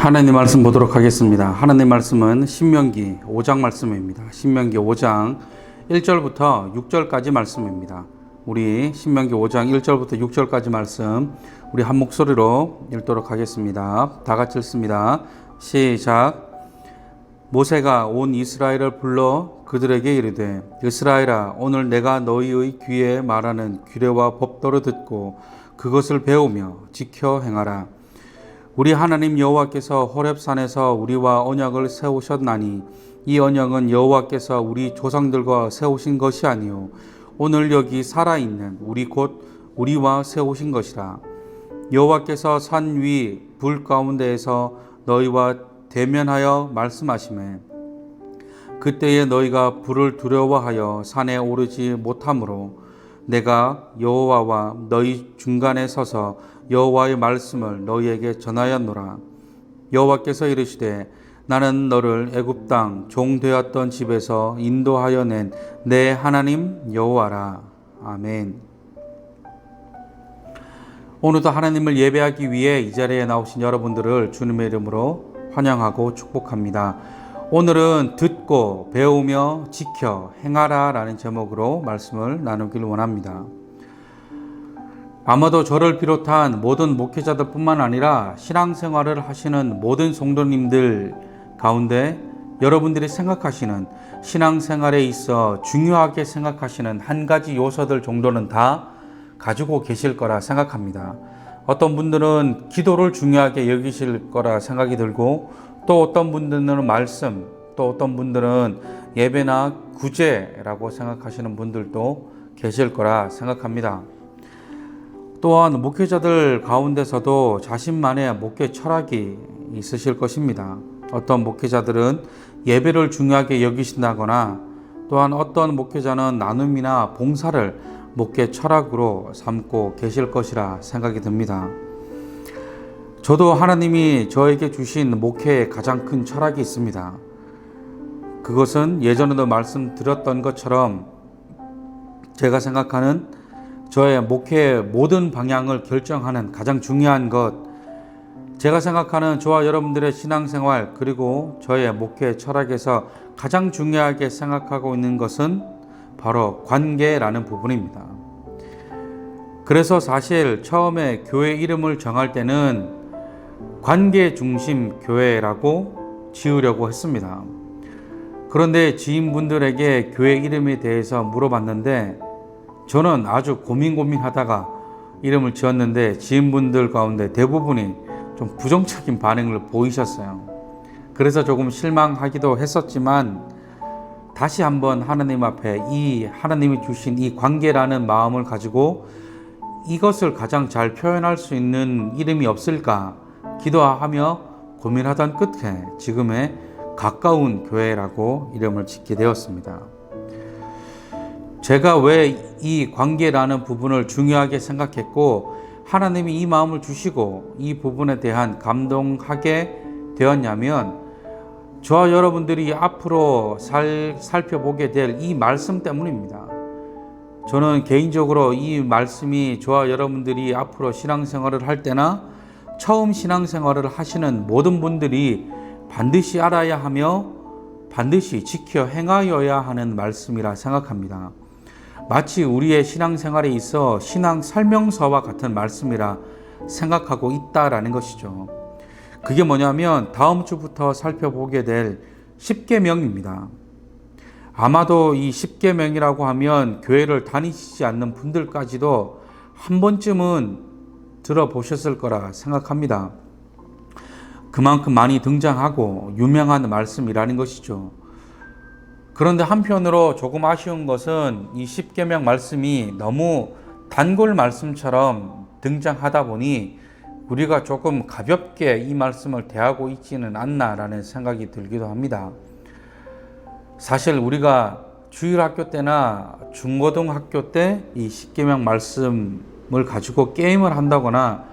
하나님 말씀 보도록 하겠습니다. 하나님 말씀은 신명기 5장 말씀입니다. 신명기 5장 1절부터 6절까지 말씀입니다. 우리 신명기 5장 1절부터 6절까지 말씀 우리 한 목소리로 읽도록 하겠습니다. 다 같이 읽습니다. 시작. 모세가 온 이스라엘을 불러 그들에게 이르되 이스라엘아, 오늘 내가 너희의 귀에 말하는 규례와 법도를 듣고 그것을 배우며 지켜 행하라. 우리 하나님 여호와께서 호렙산에서 우리와 언약을 세우셨나니 이 언약은 여호와께서 우리 조상들과 세우신 것이 아니요 오늘 여기 살아있는 우리 곧 우리와 세우신 것이라. 여호와께서 산 위 불 가운데에서 너희와 대면하여 말씀하시매 그때에 너희가 불을 두려워하여 산에 오르지 못하므로 내가 여호와와 너희 중간에 서서 여호와의 말씀을 너희에게 전하였노라. 여호와께서 이르시되 나는 너를 애굽 땅 종 되었던 집에서 인도하여 낸 내 하나님 여호와라. 아멘. 오늘도 하나님을 예배하기 위해 이 자리에 나오신 여러분들을 주님의 이름으로 환영하고 축복합니다. 오늘은 듣고 배우며 지켜 행하라 라는 제목으로 말씀을 나누길 원합니다. 아마도 저를 비롯한 모든 목회자들 뿐만 아니라 신앙생활을 하시는 모든 성도님들 가운데 여러분들이 생각하시는 신앙생활에 있어 중요하게 생각하시는 한 가지 요소들 정도는 다 가지고 계실 거라 생각합니다. 어떤 분들은 기도를 중요하게 여기실 거라 생각이 들고, 또 어떤 분들은 말씀, 또 어떤 분들은 예배나 구제라고 생각하시는 분들도 계실 거라 생각합니다. 또한 목회자들 가운데서도 자신만의 목회 철학이 있으실 것입니다. 어떤 목회자들은 예배를 중요하게 여기신다거나, 또한 어떤 목회자는 나눔이나 봉사를 목회 철학으로 삼고 계실 것이라 생각이 듭니다. 저도 하나님이 저에게 주신 목회에 가장 큰 철학이 있습니다. 그것은 예전에도 말씀드렸던 것처럼 제가 생각하는 저의 목회의 모든 방향을 결정하는 가장 중요한 것, 제가 생각하는 저와 여러분들의 신앙생활 그리고 저의 목회 철학에서 가장 중요하게 생각하고 있는 것은 바로 관계라는 부분입니다. 그래서 사실 처음에 교회 이름을 정할 때는 관계 중심 교회라고 지으려고 했습니다. 그런데 지인분들에게 교회 이름에 대해서 물어봤는데 저는 아주 고민하다가 이름을 지었는데 지인분들 가운데 대부분이 좀 부정적인 반응을 보이셨어요. 그래서 조금 실망하기도 했었지만 다시 한번 하나님 앞에 이 하나님이 주신 이 관계라는 마음을 가지고 이것을 가장 잘 표현할 수 있는 이름이 없을까 기도하며 고민하던 끝에 지금의 가까운 교회라고 이름을 짓게 되었습니다. 제가 왜 이 관계라는 부분을 중요하게 생각했고 하나님이 이 마음을 주시고 이 부분에 대한 감동하게 되었냐면 저와 여러분들이 앞으로 살펴보게 될 이 말씀 때문입니다. 저는 개인적으로 이 말씀이 저와 여러분들이 앞으로 신앙생활을 할 때나 처음 신앙생활을 하시는 모든 분들이 반드시 알아야 하며 반드시 지켜 행하여야 하는 말씀이라 생각합니다. 마치 우리의 신앙생활에 있어 신앙 설명서와 같은 말씀이라 생각하고 있다라는 것이죠. 그게 뭐냐면 다음 주부터 살펴보게 될 십계명입니다. 아마도 이 십계명이라고 하면 교회를 다니시지 않는 분들까지도 한 번쯤은 들어보셨을 거라 생각합니다. 그만큼 많이 등장하고 유명한 말씀이라는 것이죠. 그런데 한편으로 조금 아쉬운 것은 이 십계명 말씀이 너무 단골 말씀처럼 등장하다 보니 우리가 조금 가볍게 이 말씀을 대하고 있지는 않나라는 생각이 들기도 합니다. 사실 우리가 주일학교 때나 중고등학교 때 이 십계명 말씀을 가지고 게임을 한다거나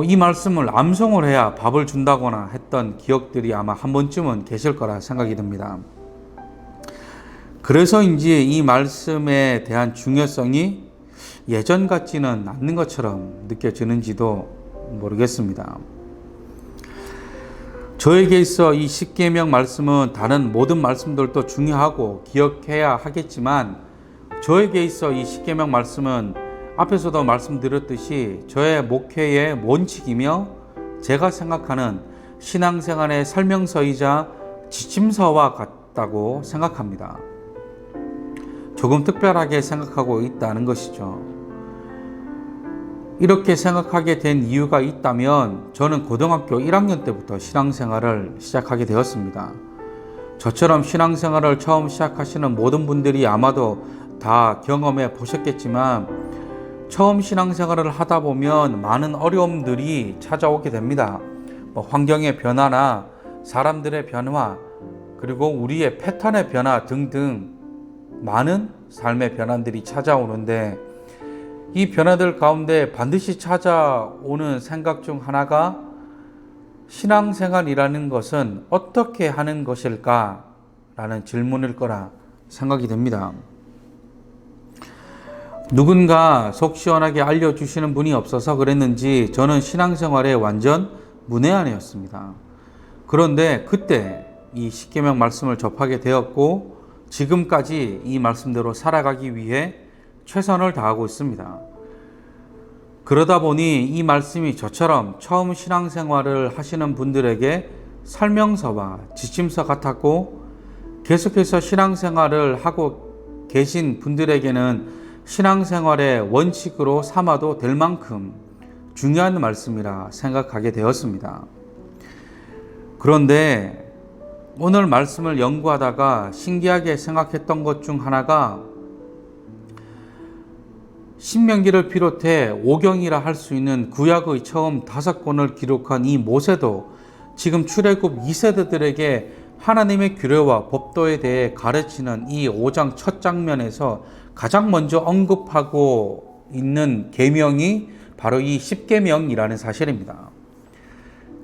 이 말씀을 암송을 해야 밥을 준다거나 했던 기억들이 아마 한 번쯤은 계실 거라 생각이 듭니다. 그래서인지 이 말씀에 대한 중요성이 예전 같지는 않는 것처럼 느껴지는지도 모르겠습니다. 저에게 있어 이 십계명 말씀은 다른 모든 말씀들도 중요하고 기억해야 하겠지만, 저에게 있어 이 십계명 말씀은 앞에서도 말씀드렸듯이 저의 목회의 원칙이며 제가 생각하는 신앙생활의 설명서이자 지침서와 같다고 생각합니다. 조금 특별하게 생각하고 있다는 것이죠. 이렇게 생각하게 된 이유가 있다면, 저는 고등학교 1학년 때부터 신앙생활을 시작하게 되었습니다. 저처럼 신앙생활을 처음 시작하시는 모든 분들이 아마도 다 경험해 보셨겠지만, 처음 신앙생활을 하다 보면 많은 어려움들이 찾아오게 됩니다. 환경의 변화나 사람들의 변화, 그리고 우리의 패턴의 변화 등등 많은 삶의 변화들이 찾아오는데, 이 변화들 가운데 반드시 찾아오는 생각 중 하나가 신앙생활이라는 것은 어떻게 하는 것일까? 라는 질문일 거라 생각이 됩니다. 누군가 속 시원하게 알려주시는 분이 없어서 그랬는지 저는 신앙생활에 완전 문외한이었습니다. 그런데 그때 이 십계명 말씀을 접하게 되었고, 지금까지 이 말씀대로 살아가기 위해 최선을 다하고 있습니다. 그러다 보니 이 말씀이 저처럼 처음 신앙생활을 하시는 분들에게 설명서와 지침서 같았고, 계속해서 신앙생활을 하고 계신 분들에게는 신앙생활의 원칙으로 삼아도 될 만큼 중요한 말씀이라 생각하게 되었습니다. 그런데 오늘 말씀을 연구하다가 신기하게 생각했던 것 중 하나가, 신명기를 비롯해 오경이라 할 수 있는 구약의 처음 5권을 기록한 이 모세도 지금 출애굽 2세대들에게 하나님의 규례와 법도에 대해 가르치는 이 5장 첫 장면에서 가장 먼저 언급하고 있는 계명이 바로 이 십계명이라는 사실입니다.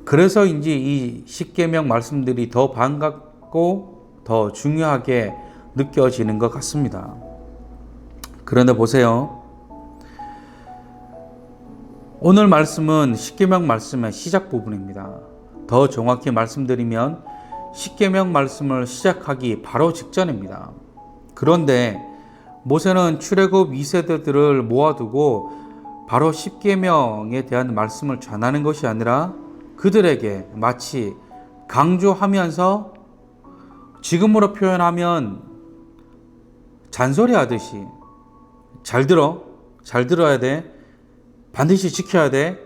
그래서인지 이 십계명 말씀들이 더 반갑고 더 중요하게 느껴지는 것 같습니다. 그런데 보세요. 오늘 말씀은 십계명 말씀의 시작 부분입니다. 더 정확히 말씀드리면 십계명 말씀을 시작하기 바로 직전입니다. 그런데 모세는 출애굽 2세대들을 모아두고 바로 십계명에 대한 말씀을 전하는 것이 아니라 그들에게 마치 강조하면서, 지금으로 표현하면 잔소리하듯이, 잘 들어야 돼, 반드시 지켜야 돼,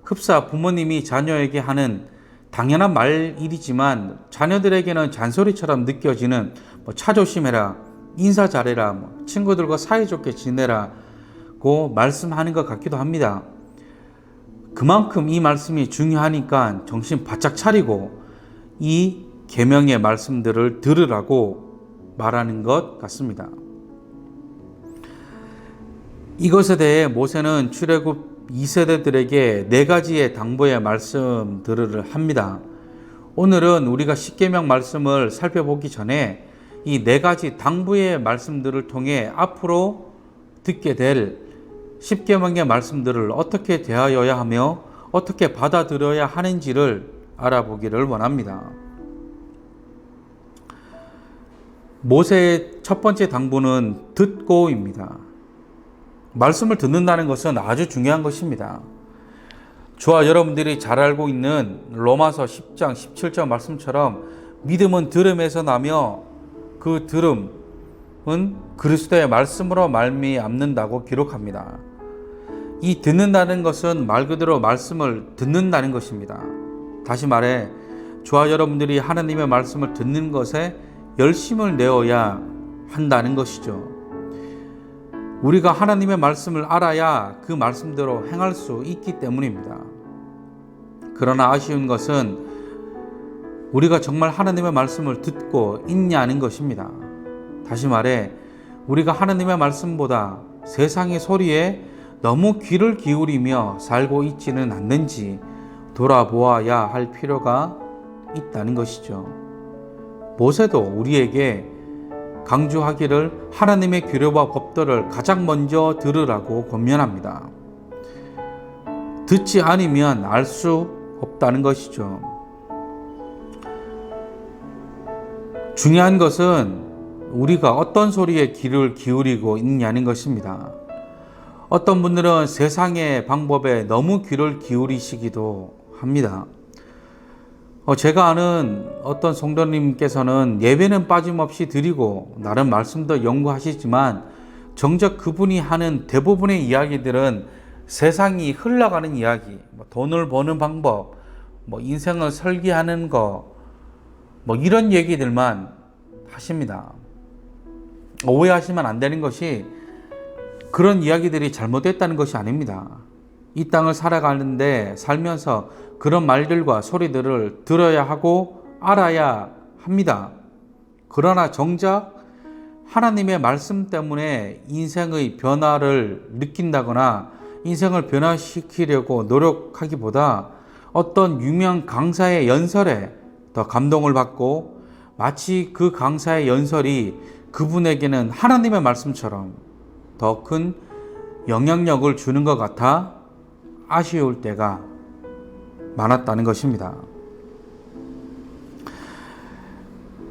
흡사 부모님이 자녀에게 하는 당연한 말일이지만 자녀들에게는 잔소리처럼 느껴지는 차 조심해라, 인사 잘해라, 친구들과 사이좋게 지내라고 말씀하는 것 같기도 합니다. 그만큼 이 말씀이 중요하니까 정신 바짝 차리고 이 계명의 말씀들을 들으라고 말하는 것 같습니다. 이것에 대해 모세는 출애굽 2세대들에게 4가지의 당부의 말씀들을 합니다. 오늘은 우리가 십계명 말씀을 살펴보기 전에 이 4가지 당부의 말씀들을 통해 앞으로 듣게 될 십계명의 말씀들을 어떻게 대하여야 하며 어떻게 받아들여야 하는지를 알아보기를 원합니다. 모세의 첫 번째 당부는 듣고입니다. 말씀을 듣는다는 것은 아주 중요한 것입니다. 저와 여러분들이 잘 알고 있는 로마서 10장 17절 말씀처럼 믿음은 들음에서 나며 그 들음은 그리스도의 말씀으로 말미암는다고 기록합니다. 이 듣는다는 것은 말 그대로 말씀을 듣는다는 것입니다. 다시 말해 저와 여러분들이 하나님의 말씀을 듣는 것에 열심을 내어야 한다는 것이죠. 우리가 하나님의 말씀을 알아야 그 말씀대로 행할 수 있기 때문입니다. 그러나 아쉬운 것은 우리가 정말 하나님의 말씀을 듣고 있냐는 것입니다. 다시 말해 우리가 하나님의 말씀보다 세상의 소리에 너무 귀를 기울이며 살고 있지는 않는지 돌아보아야 할 필요가 있다는 것이죠. 모세도 우리에게 강조하기를 하나님의 규례와 법도를 가장 먼저 들으라고 권면합니다. 듣지 않으면 알 수 없다는 것이죠. 중요한 것은 우리가 어떤 소리에 귀를 기울이고 있냐는 것입니다. 어떤 분들은 세상의 방법에 너무 귀를 기울이시기도 합니다. 제가 아는 어떤 성도님께서는 예배는 빠짐없이 드리고 나름 말씀도 연구하시지만 정작 그분이 하는 대부분의 이야기들은 세상이 흘러가는 이야기, 돈을 버는 방법, 인생을 설계하는 거, 이런 얘기들만 하십니다. 오해하시면 안 되는 것이 그런 이야기들이 잘못됐다는 것이 아닙니다. 이 땅을 살면서 그런 말들과 소리들을 들어야 하고 알아야 합니다. 그러나 정작 하나님의 말씀 때문에 인생의 변화를 느낀다거나 인생을 변화시키려고 노력하기보다 어떤 유명 강사의 연설에 더 감동을 받고 마치 그 강사의 연설이 그분에게는 하나님의 말씀처럼 더 큰 영향력을 주는 것 같아 아쉬울 때가 많았다는 것입니다.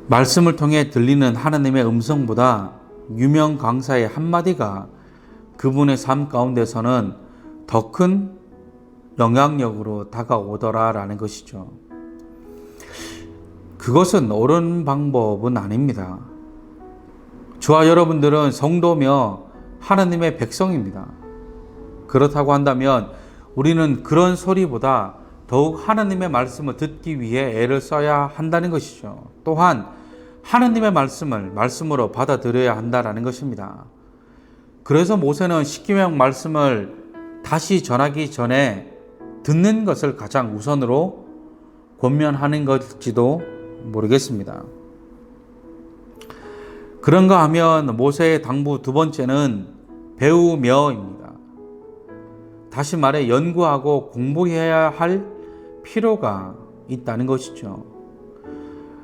말씀을 통해 들리는 하나님의 음성보다 유명 강사의 한마디가 그분의 삶 가운데서는 더 큰 영향력으로 다가오더라라는 것이죠. 그것은 옳은 방법은 아닙니다. 저와 여러분들은 성도며 하나님의 백성입니다. 그렇다고 한다면 우리는 그런 소리보다 더욱 하나님의 말씀을 듣기 위해 애를 써야 한다는 것이죠. 또한 하나님의 말씀을 말씀으로 받아들여야 한다는 것입니다. 그래서 모세는 십계명 말씀을 다시 전하기 전에 듣는 것을 가장 우선으로 권면하는 것일지도 모르겠습니다. 그런가 하면 모세의 당부 두 번째는 배우며입니다. 다시 말해 연구하고 공부해야 할 필요가 있다는 것이죠.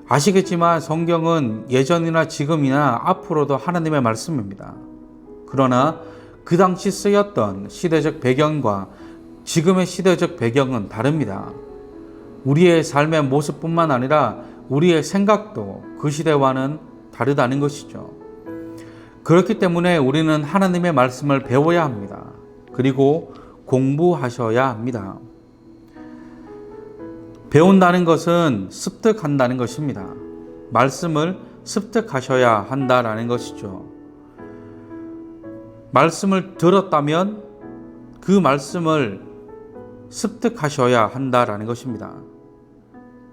아시겠지만 성경은 예전이나 지금이나 앞으로도 하나님의 말씀입니다. 그러나 그 당시 쓰였던 시대적 배경과 지금의 시대적 배경은 다릅니다. 우리의 삶의 모습뿐만 아니라 우리의 생각도 그 시대와는 다르다는 것이죠. 그렇기 때문에 우리는 하나님의 말씀을 배워야 합니다. 그리고 공부하셔야 합니다. 배운다는 것은 습득한다는 것입니다. 말씀을 습득하셔야 한다라는 것이죠. 말씀을 들었다면 그 말씀을 습득하셔야 한다라는 것입니다.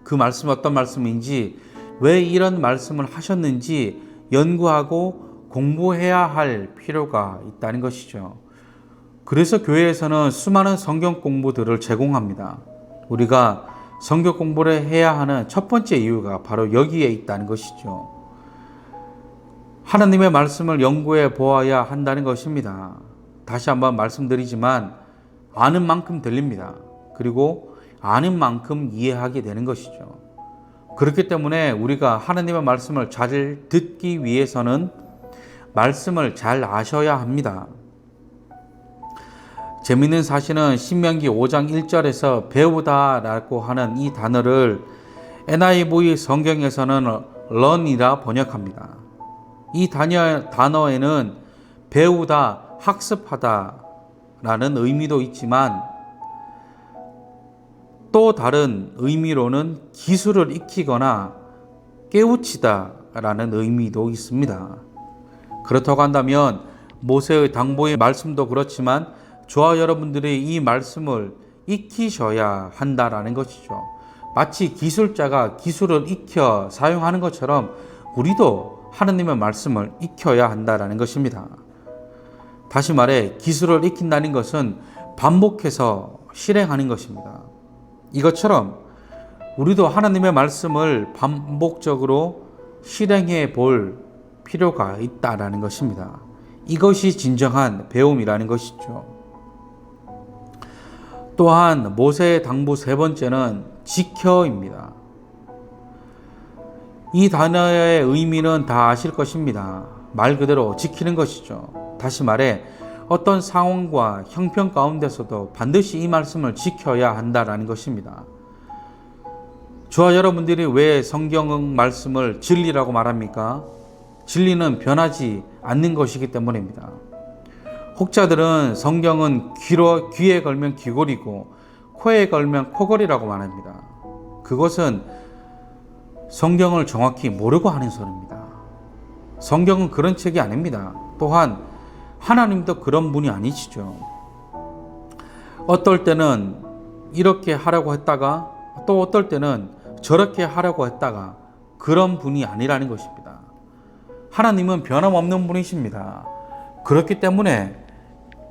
그 말씀이 어떤 말씀인지, 왜 이런 말씀을 하셨는지 연구하고 공부해야 할 필요가 있다는 것이죠. 그래서 교회에서는 수많은 성경 공부들을 제공합니다. 우리가 성경 공부를 해야 하는 첫 번째 이유가 바로 여기에 있다는 것이죠. 하나님의 말씀을 연구해 보아야 한다는 것입니다. 다시 한번 말씀드리지만 아는 만큼 들립니다. 그리고 아는 만큼 이해하게 되는 것이죠. 그렇기 때문에 우리가 하나님의 말씀을 잘 듣기 위해서는 말씀을 잘 아셔야 합니다. 재미있는 사실은 신명기 5장 1절에서 배우다라고 하는 이 단어를 NIV 성경에서는 learn이라 번역합니다. 이 단어에는 배우다, 학습하다 라는 의미도 있지만 또 다른 의미로는 기술을 익히거나 깨우치다 라는 의미도 있습니다. 그렇다고 한다면 모세의 당부의 말씀도 그렇지만 저와 여러분들이 이 말씀을 익히셔야 한다라는 것이죠. 마치 기술자가 기술을 익혀 사용하는 것처럼 우리도 하나님의 말씀을 익혀야 한다라는 것입니다. 다시 말해 기술을 익힌다는 것은 반복해서 실행하는 것입니다. 이것처럼 우리도 하나님의 말씀을 반복적으로 실행해 볼 필요가 있다라는 것입니다. 이것이 진정한 배움이라는 것이죠. 또한 모세의 당부 세 번째는 지켜입니다. 이 단어의 의미는 다 아실 것입니다. 말 그대로 지키는 것이죠. 다시 말해 어떤 상황과 형편 가운데서도 반드시 이 말씀을 지켜야 한다라는 것입니다. 저와 여러분들이 왜 성경 말씀을 진리라고 말합니까? 진리는 변하지 않는 것이기 때문입니다. 혹자들은 성경은 귀에 걸면 귀걸이고 코에 걸면 코걸이라고 말합니다. 그것은 성경을 정확히 모르고 하는 소리입니다. 성경은 그런 책이 아닙니다. 또한 하나님도 그런 분이 아니시죠. 어떨 때는 이렇게 하라고 했다가 또 어떨 때는 저렇게 하라고 했다가 그런 분이 아니라는 것입니다. 하나님은 변함없는 분이십니다. 그렇기 때문에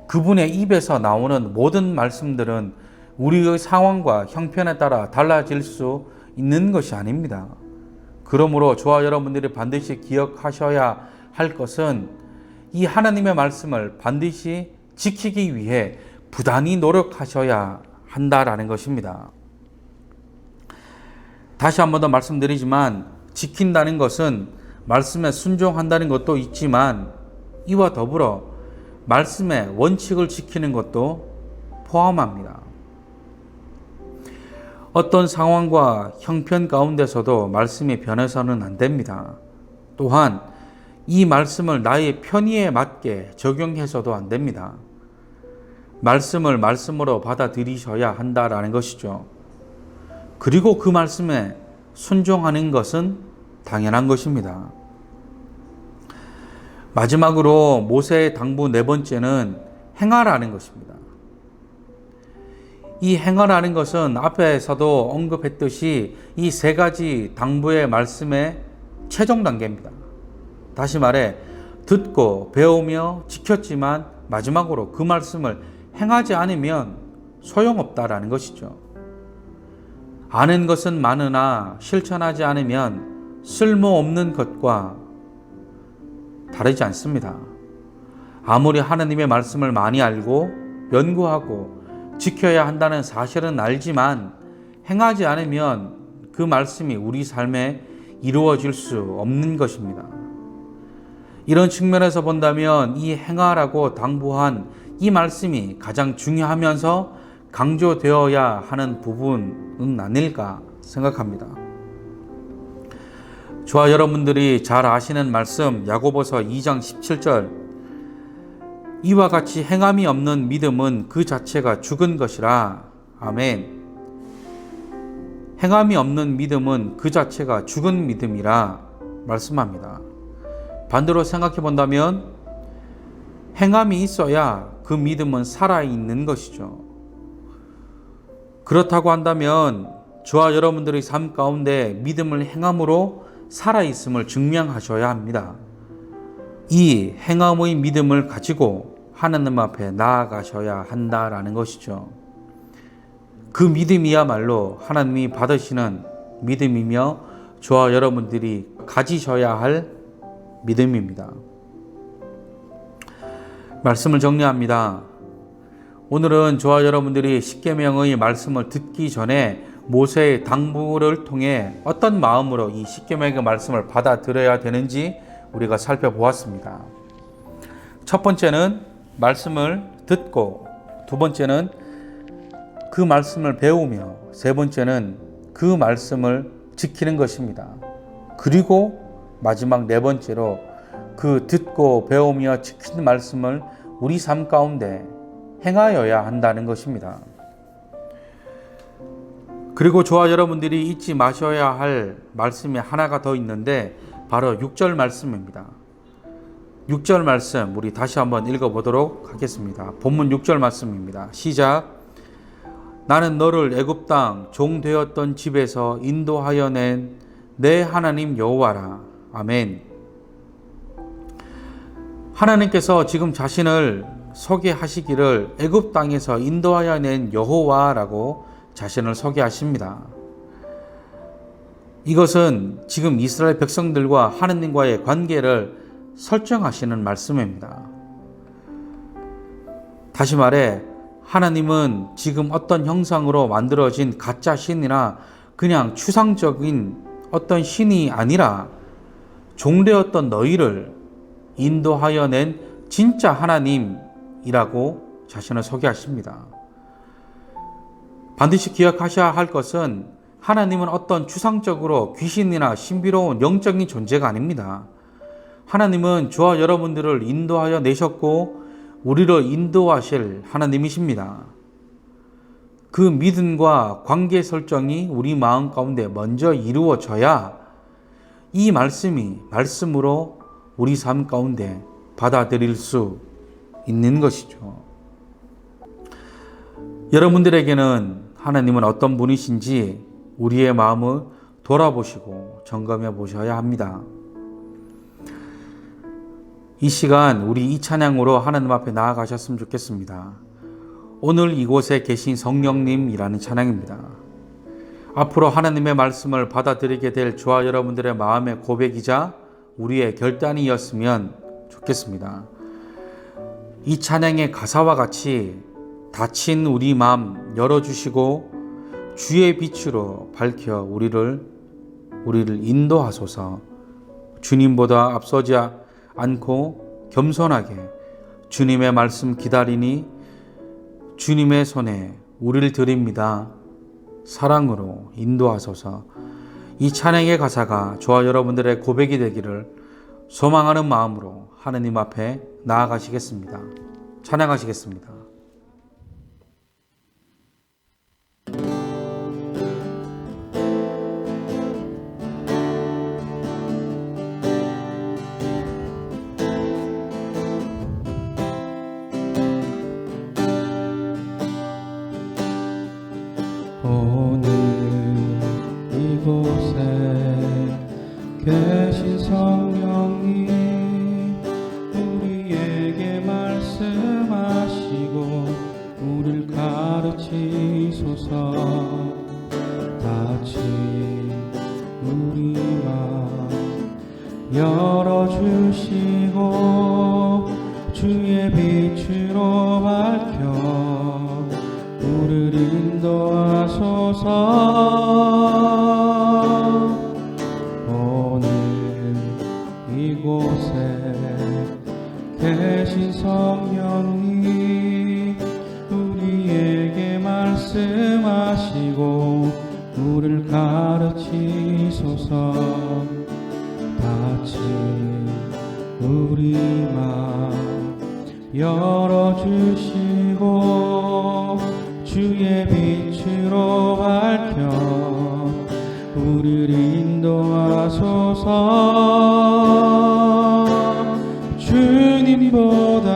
그분의 입에서 나오는 모든 말씀들은 우리의 상황과 형편에 따라 달라질 수 있는 것이 아닙니다. 그러므로 저와 여러분들이 반드시 기억하셔야 할 것은 이 하나님의 말씀을 반드시 지키기 위해 부단히 노력하셔야 한다라는 것입니다. 다시 한 번 더 말씀드리지만 지킨다는 것은 말씀에 순종한다는 것도 있지만 이와 더불어 말씀의 원칙을 지키는 것도 포함합니다. 어떤 상황과 형편 가운데서도 말씀이 변해서는 안 됩니다. 또한 이 말씀을 나의 편의에 맞게 적용해서도 안 됩니다. 말씀을 말씀으로 받아들이셔야 한다라는 것이죠. 그리고 그 말씀에 순종하는 것은 당연한 것입니다. 마지막으로 모세의 당부 네 번째는 행하라는 것입니다. 이 행하라는 것은 앞에서도 언급했듯이 이 세 가지 당부의 말씀의 최종 단계입니다. 다시 말해 듣고 배우며 지켰지만 마지막으로 그 말씀을 행하지 않으면 소용없다라는 것이죠. 아는 것은 많으나 실천하지 않으면 쓸모없는 것과 다르지 않습니다. 아무리 하나님의 말씀을 많이 알고 연구하고 지켜야 한다는 사실은 알지만 행하지 않으면 그 말씀이 우리 삶에 이루어질 수 없는 것입니다. 이런 측면에서 본다면 이 행하라고 당부한 이 말씀이 가장 중요하면서 강조되어야 하는 부분은 아닐까 생각합니다. 저와 여러분들이 잘 아시는 말씀 야고보서 2장 17절 이와 같이 행함이 없는 믿음은 그 자체가 죽은 것이라. 아멘. 행함이 없는 믿음은 그 자체가 죽은 믿음이라 말씀합니다. 반대로 생각해 본다면 행함이 있어야 그 믿음은 살아있는 것이죠. 그렇다고 한다면 저와 여러분들의 삶 가운데 믿음을 행함으로 살아있음을 증명하셔야 합니다. 이 행함의 믿음을 가지고 하나님 앞에 나아가셔야 한다라는 것이죠. 그 믿음이야말로 하나님이 받으시는 믿음이며 저와 여러분들이 가지셔야 할 믿음입니다. 말씀을 정리합니다. 오늘은 저와 여러분들이 십계명의 말씀을 듣기 전에 모세의 당부를 통해 어떤 마음으로 이 십계명의 말씀을 받아들여야 되는지 우리가 살펴보았습니다. 첫 번째는 말씀을 듣고, 두 번째는 그 말씀을 배우며, 세 번째는 그 말씀을 지키는 것입니다. 그리고 마지막 네 번째로 그 듣고 배우며 지키는 말씀을 우리 삶 가운데 행하여야 한다는 것입니다. 그리고 저와 여러분들이 잊지 마셔야 할 말씀이 하나가 더 있는데 바로 6절 말씀입니다. 6절 말씀 우리 다시 한번 읽어보도록 하겠습니다. 본문 6절 말씀입니다. 시작. 나는 너를 애굽 땅 종 되었던 집에서 인도하여 낸 내 하나님 여호와라. 아멘. 하나님께서 지금 자신을 소개하시기를 애굽 땅에서 인도하여 낸 여호와라고 자신을 소개하십니다. 이것은 지금 이스라엘 백성들과 하나님과의 관계를 설정하시는 말씀입니다. 다시 말해 하나님은 지금 어떤 형상으로 만들어진 가짜 신이나 그냥 추상적인 어떤 신이 아니라 종되었던 너희를 인도하여 낸 진짜 하나님이라고 자신을 소개하십니다. 반드시 기억하셔야 할 것은 하나님은 어떤 추상적으로 귀신이나 신비로운 영적인 존재가 아닙니다. 하나님은 저와 여러분들을 인도하여 내셨고 우리를 인도하실 하나님이십니다. 그 믿음과 관계 설정이 우리 마음 가운데 먼저 이루어져야 이 말씀이 말씀으로 우리 삶 가운데 받아들일 수 있는 것이죠. 여러분들에게는 하나님은 어떤 분이신지 우리의 마음을 돌아보시고 점검해 보셔야 합니다. 이 시간 우리 이 찬양으로 하나님 앞에 나아가셨으면 좋겠습니다. 오늘 이곳에 계신 성령님이라는 찬양입니다. 앞으로 하나님의 말씀을 받아들이게 될 저와 여러분들의 마음의 고백이자 우리의 결단이었으면 좋겠습니다. 이 찬양의 가사와 같이 닫힌 우리 마음 열어주시고 주의 빛으로 밝혀 우리를 인도하소서. 주님보다 앞서지 않고 겸손하게 주님의 말씀 기다리니 주님의 손에 우리를 드립니다. 사랑으로 인도하소서. 이 찬양의 가사가 저와 여러분들의 고백이 되기를 소망하는 마음으로 하느님 앞에 나아가시겠습니다. 찬양하시겠습니다. 오늘 이곳에 계신 성령님 우리에게 말씀하시고 우리를 가르치소서. 다친 우리 마음 열어주시고 주의 빛으로 밝혀 우리를 인도하소서. 오늘 이곳에 계신 성령님 우리에게 말씀하시고 우리를 가르치소서. 다친 우리 마음 열어주시고 주의 빛으로 밝혀 우리를 인도하소서. 주님보다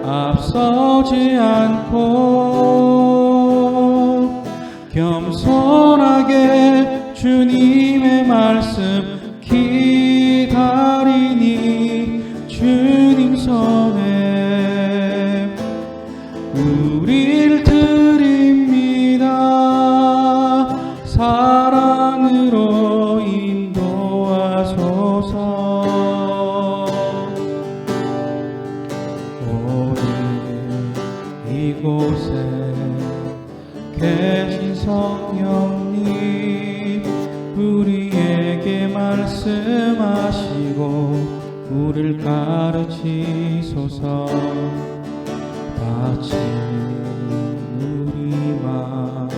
앞서지 않고 겸손하게 주님의 말씀 기다리니 주님 손에 우릴 드립니다. 사랑으로 인도하소서. 오늘 이곳에 계신 성령님 우리에게 말씀하시고 우리를 가르치소서. 다친 우리 마음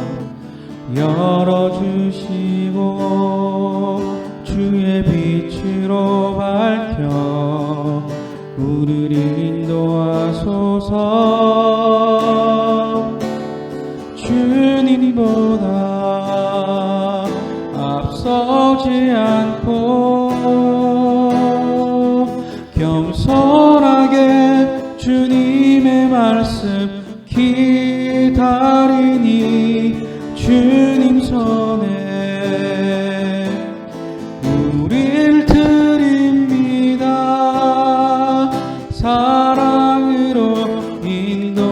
열어주시고 주의 빛으로 밝혀 우리를 인도하소서. 주님보다 앞서지 않고 겸손하게 주님의 말씀 기다리니 주님 손에 우릴 드립니다. 사랑으로 인도하소서.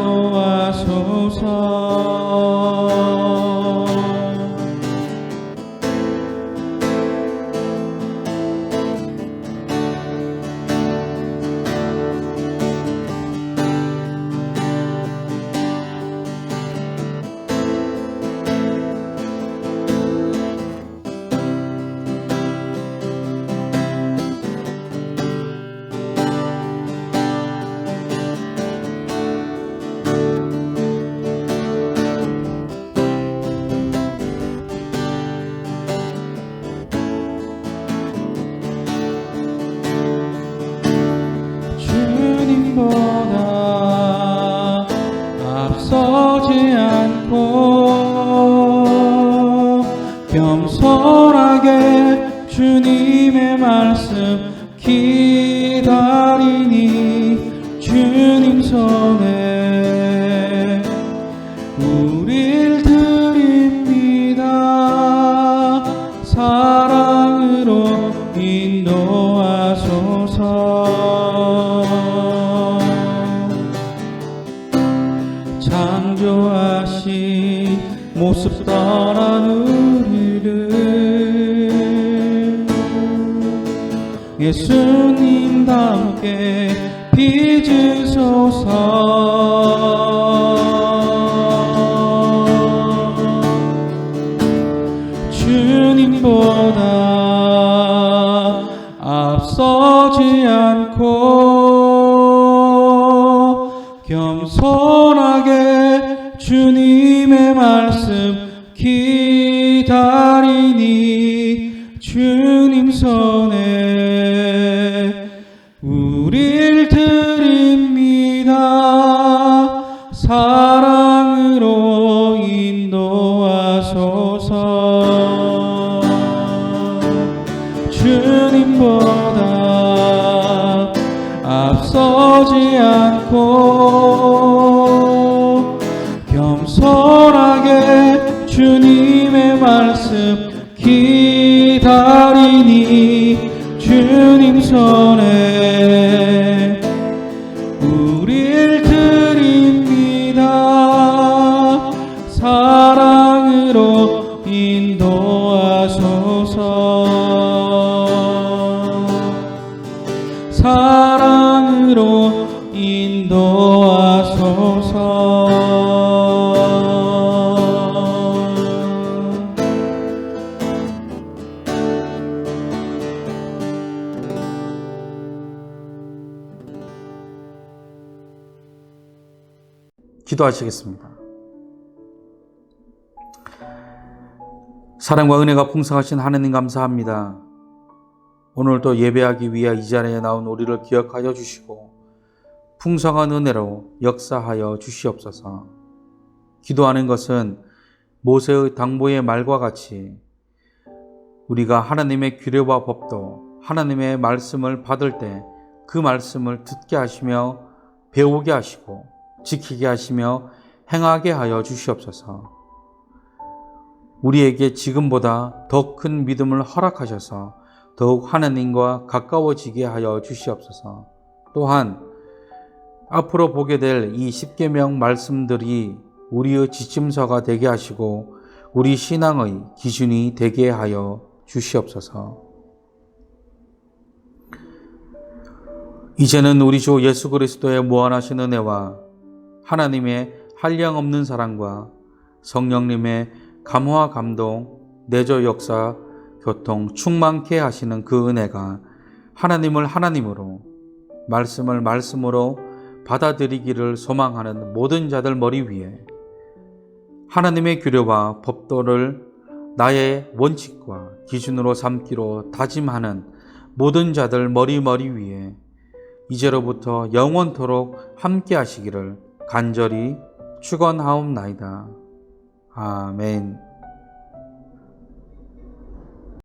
앞서지 않고 겸손하게 주님의 말씀 기다리니 주님 손에 우릴 드립니다. 사랑으로 인도하소서. 창조하신 모습 떠난 우리를 예수님답게 빚으소서. 주님보다 앞서지 않고 겸손하게 주님의 말씀 기다리니 주님 손에 우릴 드립니다. 사랑으로 인도하소서. 주님보다 앞서지 않고 겸손하게 주님의 말씀 기다리니 주님 손에 우릴 드립니다. 사랑으로 인도하소서. 사랑으로 인도하소서. 기도하시겠습니다. 사랑과 은혜가 풍성하신 하느님 감사합니다. 오늘도 예배하기 위해 이 자리에 나온 우리를 기억하여 주시고 풍성한 은혜로 역사하여 주시옵소서. 기도하는 것은 모세의 당부의 말과 같이 우리가 하나님의 규례와 법도 하나님의 말씀을 받을 때 그 말씀을 듣게 하시며 배우게 하시고 지키게 하시며 행하게 하여 주시옵소서. 우리에게 지금보다 더 큰 믿음을 허락하셔서 더욱 하나님과 가까워지게 하여 주시옵소서. 또한 앞으로 보게 될 이 십계명 말씀들이 우리의 지침서가 되게 하시고 우리 신앙의 기준이 되게 하여 주시옵소서. 이제는 우리 주 예수 그리스도의 무한하신 은혜와 하나님의 한량없는 사랑과 성령님의 감화 감동, 내조 역사, 교통 충만케 하시는 그 은혜가 하나님을 하나님으로, 말씀을 말씀으로 받아들이기를 소망하는 모든 자들 머리 위에 하나님의 규례와 법도를 나의 원칙과 기준으로 삼기로 다짐하는 모든 자들 머리 위에 이제로부터 영원토록 함께 하시기를 간절히 축원하옵나이다. 아멘.